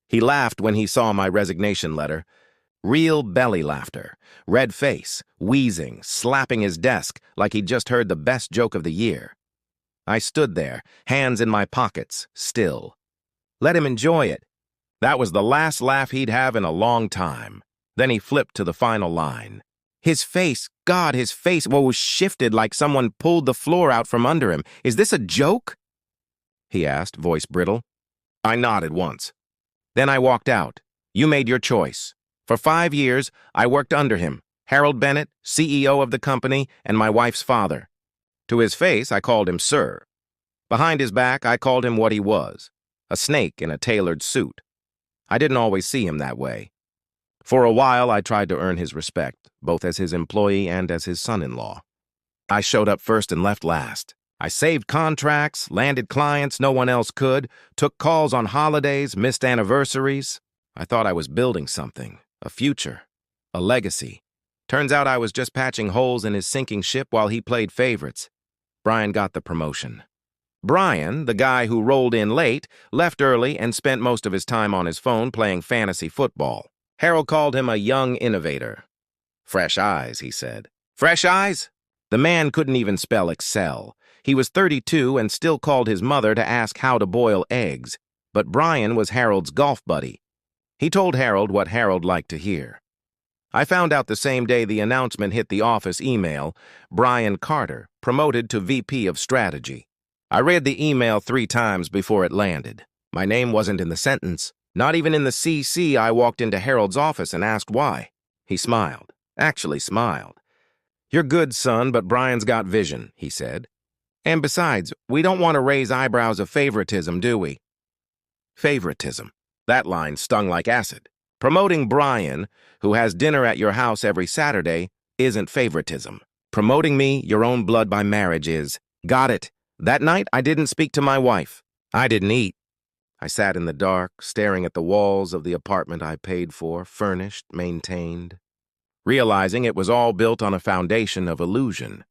He laughed when he saw my resignation letter. Real belly laughter, red face, wheezing, slapping his desk like he'd just heard the best joke of the year. I stood there, hands in my pockets, still. Let him enjoy it. That was the last laugh he'd have in a long time. Then he flipped to the final line. His face, God, his face was shifted like someone pulled the floor out from under him. "Is this a joke?" he asked, voice brittle. I nodded once. Then I walked out. You made your choice. For 5 years, I worked under him, Harold Bennett, CEO of the company, and my wife's father. To his face, I called him sir. Behind his back, I called him what he was, a snake in a tailored suit. I didn't always see him that way. For a while, I tried to earn his respect, both as his employee and as his son-in-law. I showed up first and left last. I saved contracts, landed clients no one else could, took calls on holidays, missed anniversaries. I thought I was building something, a future, a legacy. Turns out I was just patching holes in his sinking ship while he played favorites. Brian got the promotion. Brian, the guy who rolled in late, left early and spent most of his time on his phone playing fantasy football. Harold called him a young innovator. Fresh eyes, he said. Fresh eyes? The man couldn't even spell Excel. He was 32 and still called his mother to ask how to boil eggs. But Brian was Harold's golf buddy. He told Harold what Harold liked to hear. I found out the same day the announcement hit the office email, Brian Carter, promoted to VP of Strategy. I read the email 3 times before it landed. My name wasn't in the sentence. Not even in the CC. I walked into Harold's office and asked why. He smiled. Actually smiled. You're good, son, but Brian's got vision, he said. And besides, we don't want to raise eyebrows of favoritism, do we? Favoritism. That line stung like acid. Promoting Brian, who has dinner at your house every Saturday, isn't favoritism. Promoting me, your own blood by marriage, is. Got it. That night, I didn't speak to my wife. I didn't eat. I sat in the dark, staring at the walls of the apartment I paid for, furnished, maintained, realizing it was all built on a foundation of illusion.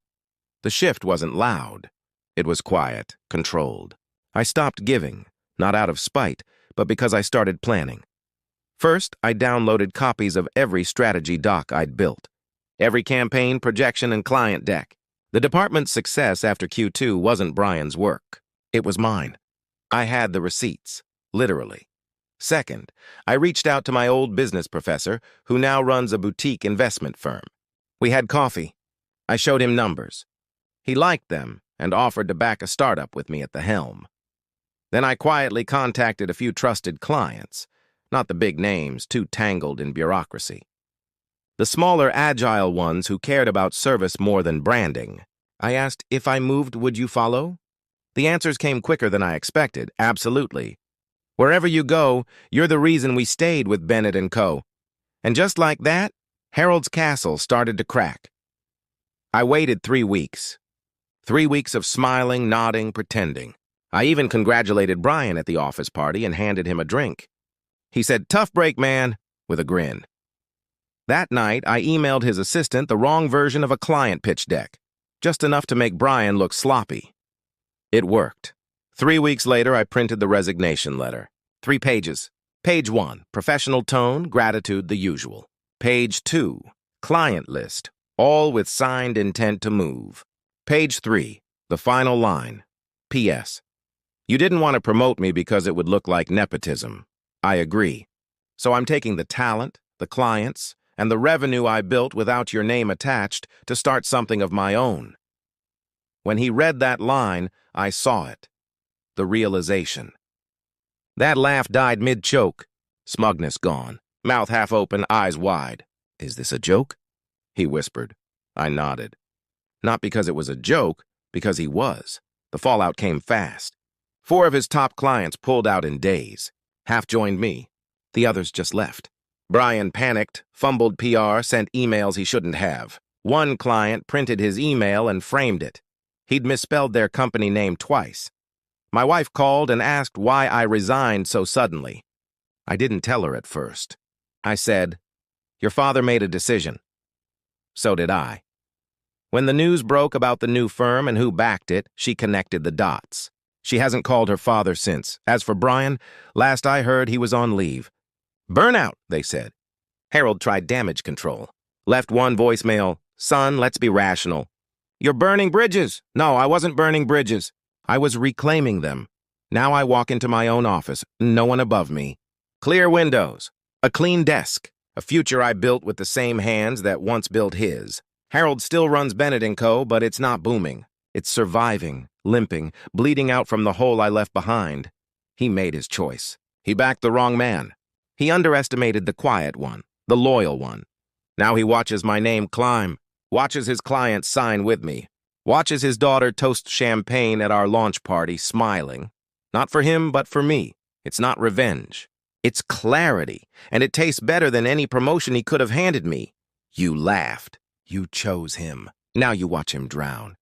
The shift wasn't loud. It was quiet, controlled. I stopped giving, not out of spite, but because I started planning. First, I downloaded copies of every strategy doc I'd built, every campaign, projection, and client deck. The department's success after Q2 wasn't Brian's work. It was mine. I had the receipts, literally. Second, I reached out to my old business professor, who now runs a boutique investment firm. We had coffee. I showed him numbers. He liked them and offered to back a startup with me at the helm. Then I quietly contacted a few trusted clients, not the big names, too tangled in bureaucracy. The smaller, agile ones who cared about service more than branding. I asked, if I moved, would you follow? The answers came quicker than I expected, absolutely. Wherever you go, you're the reason we stayed with Bennett & Co. And just like that, Harold's castle started to crack. I waited 3 weeks. 3 weeks of smiling, nodding, pretending. I even congratulated Brian at the office party and handed him a drink. He said, "Tough break, man," with a grin. That night, I emailed his assistant the wrong version of a client pitch deck, just enough to make Brian look sloppy. It worked. 3 weeks later, I printed the resignation letter. 3 pages. Page 1, professional tone, gratitude, the usual. Page 2, client list, all with signed intent to move. Page 3, the final line. P.S. You didn't want to promote me because it would look like nepotism. I agree. So I'm taking the talent, the clients, and the revenue I built without your name attached to start something of my own. When he read that line, I saw it. The realization. That laugh died mid-choke. Smugness gone. Mouth half open, eyes wide. "Is this a joke?" he whispered. I nodded. Not because it was a joke, because he was. The fallout came fast. 4 of his top clients pulled out in days. Half joined me. The others just left. Brian panicked, fumbled PR, sent emails he shouldn't have. One client printed his email and framed it. He'd misspelled their company name twice. My wife called and asked why I resigned so suddenly. I didn't tell her at first. I said, "Your father made a decision." So did I. When the news broke about the new firm and who backed it, she connected the dots. She hasn't called her father since. As for Brian, last I heard he was on leave. Burnout, they said. Harold tried damage control. Left one voicemail, "Son, let's be rational." "You're burning bridges." "No, I wasn't burning bridges. I was reclaiming them. Now I walk into my own office, no one above me. Clear windows, a clean desk, a future I built with the same hands that once built his. Harold still runs Bennett & Co., but it's not booming. It's surviving, limping, bleeding out from the hole I left behind. He made his choice. He backed the wrong man. He underestimated the quiet one, the loyal one. Now he watches my name climb, watches his clients sign with me, watches his daughter toast champagne at our launch party, smiling. Not for him, but for me. It's not revenge. It's clarity, and it tastes better than any promotion he could have handed me. You laughed. You chose him. Now you watch him drown.